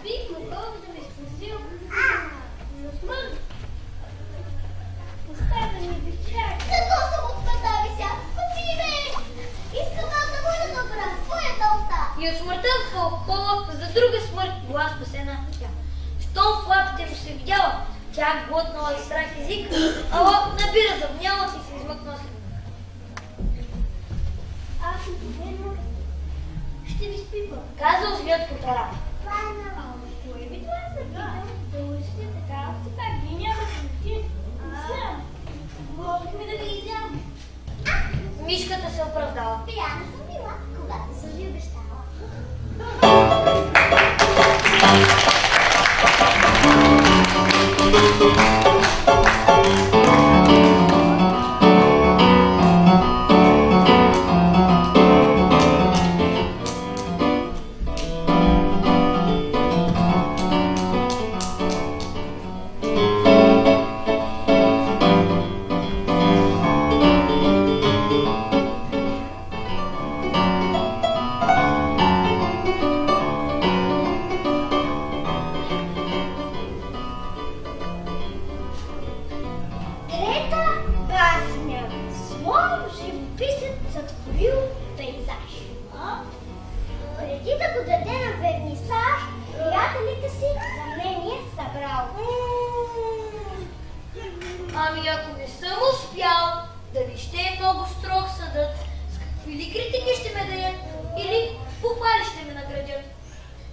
бих могъл да ви спасил, но смърт. Оставя ми вечер. Зато съм отпадали сега. Спаси ме! Искам аз да бъда добра. Твоята уста. И от смъртта в Фалкова за друга смърт била спасена тя. Щом в лапите му се видяла, тя глътнала с страх език, ала набира завняла и се измъкнала след. Аз съм победна. Ще ви спипа. Казал злият котара. Това е на... Кое ви това е сега? Да учите така, така ви няма да ти. Можехме да ви изям. Мишката се оправдала. Пияна съм била, когато съм ви обещала. Ами ако не съм успял, дали ще е много строг съдът, с какви ли критики ще ме даят или с похвали ще ме наградят?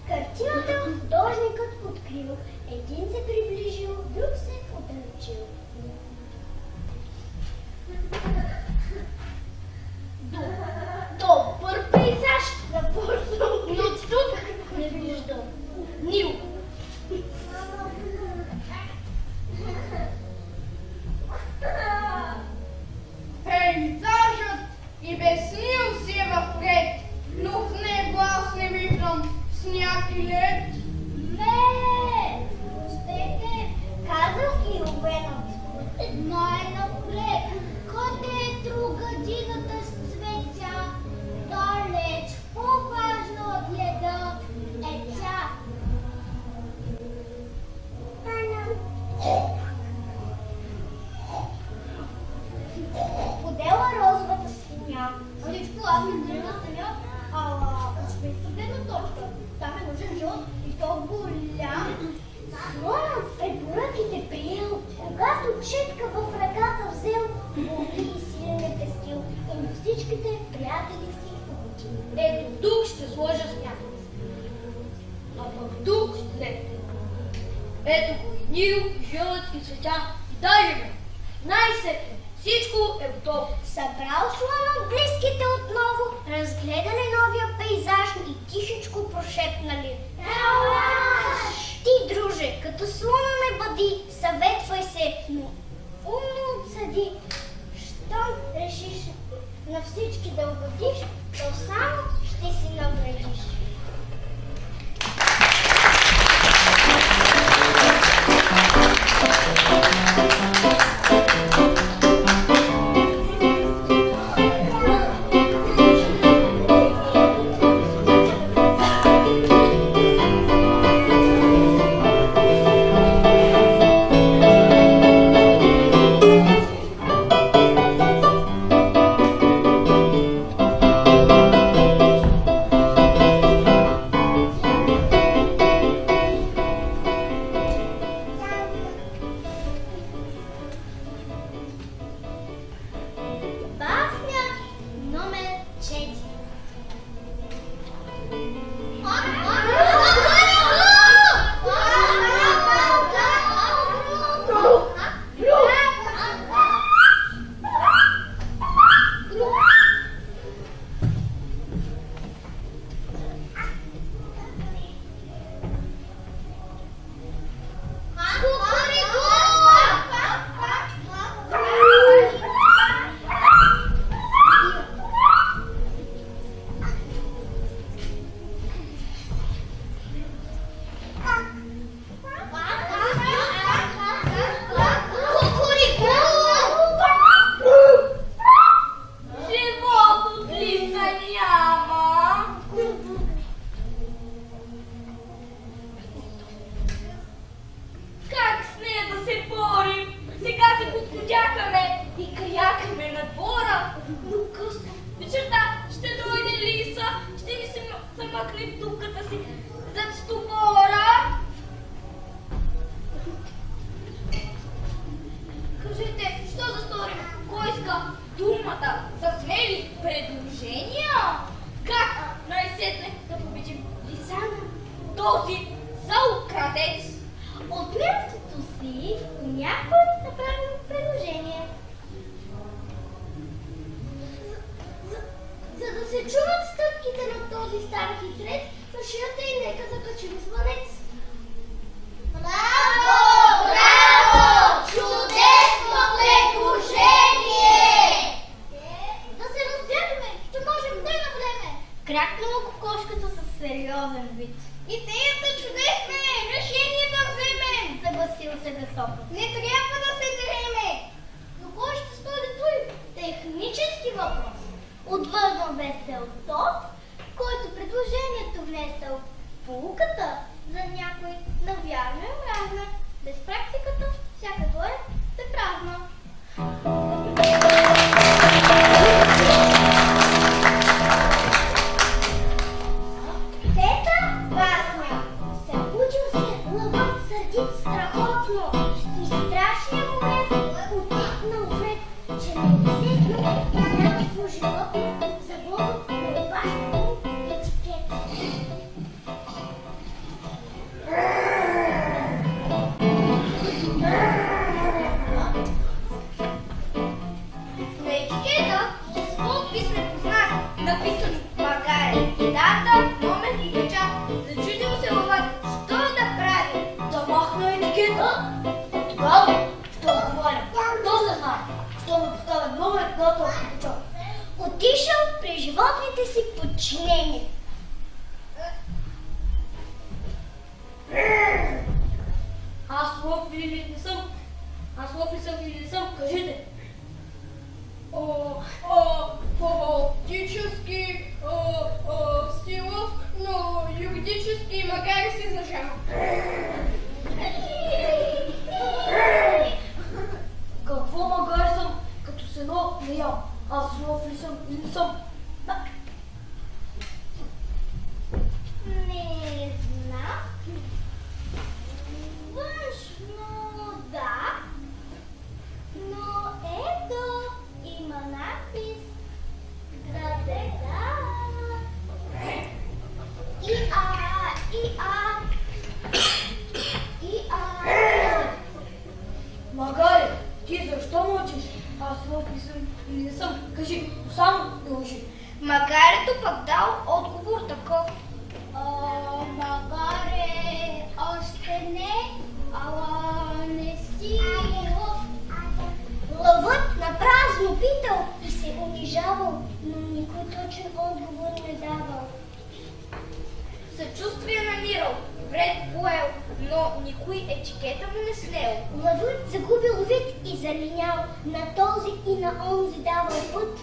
Картината художникът открил, един се приближил, друг се отдалечил. Добър пейзаж, започвам, но тук не виждам. Нил. Пейзажът и без Нил си е въвред, но в него аз не виждам сняг и лед. Пустете, казал и обенът. Най-напред, къде другадината с цветя, далеч, по-важно от леда е тя. Подела розовата свиня. Всичко аз не държа на земя, сме съдена точка. Там е нужен живот и то голям. Слонът препоръките приел, когато четка в ръката взел, води и силен е пестил и на всичките приятели си угоди. Ето тук ще сложа сняг. А пък тук лед. Ето го и Нил, и жълът, и цветя, и даже ме. Най-сетне, всичко е готово. Събрал слонът близките отново, разгледали новия пейзаж и тихичко прошепнали. Елаш! Ти, друже, като слона ме бъди, съветвай се, но умно отсъди. Щом решиш на всички да угодиш, то само ще си навредиш. вечерта ще дойде лиса, ще ни се замъкне тупката си зад стопора. Кажете, що да сторим? Кой иска думата за смели предложения? Как най-сетне да победим лисана, този заукрадец? От мястото си някой направи предложение. За да се чуват стъпките на този стар хитрец, машината и нека закачим звънец. Браво! Браво! Чудесно предложение! Да се разбягаме, ще можем да на време. Крякнала кокошката със сериозен вид. Идеята чудесна е! Решение да вземем! Съгласил се високо. Не трябва да се дреме! Но кой ще стои той? Технически въпрос. Отвърнал весел Тос, който предложението внесъл поуката за някой навярно и мразна. Без практиката всяка горе се празна. Тета Васня. Събудил се лъвът сърдит страхотно и страшния му отекнал вред, че не усетно някакво животно заглобо на опашната му етикета. На етикета с подпис непознат, написан Маргарет, дата, номер и печат. Зачудил се лъвът, що да прави? Да махна етикета? Тогава, що отговарям? То се знае, що му поставя номер, дата и печат. Отишъл при животните си подчинени. Аз лъв или не съм? Аз лъв ли съм или не съм? Кажете. Фактически си лъв, но юридически макар и си за жена. Какво магари съм, като се едно не ям? Аз лъв ли съм или не съм? Не знам. Външно да. Но ето има надпис градена. Магари, ти защо мълчиш? Аз лъв ли съм или не съм? Кажи, само не лъжи. Магарето пък дал отговор такъв. Магаре, още не, ала не си лъв. Лъвът напразно питал и се унижавал, но никой точен отговор не давал. Съчувствие намирал, вред поел, но никой етикета му не снел. Лъвът загубил вид и залинял, на този и на онзи давал път.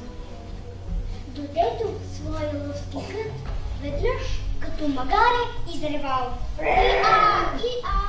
Додето своя лъвски кът, веднъж като магаре изревал. И-а,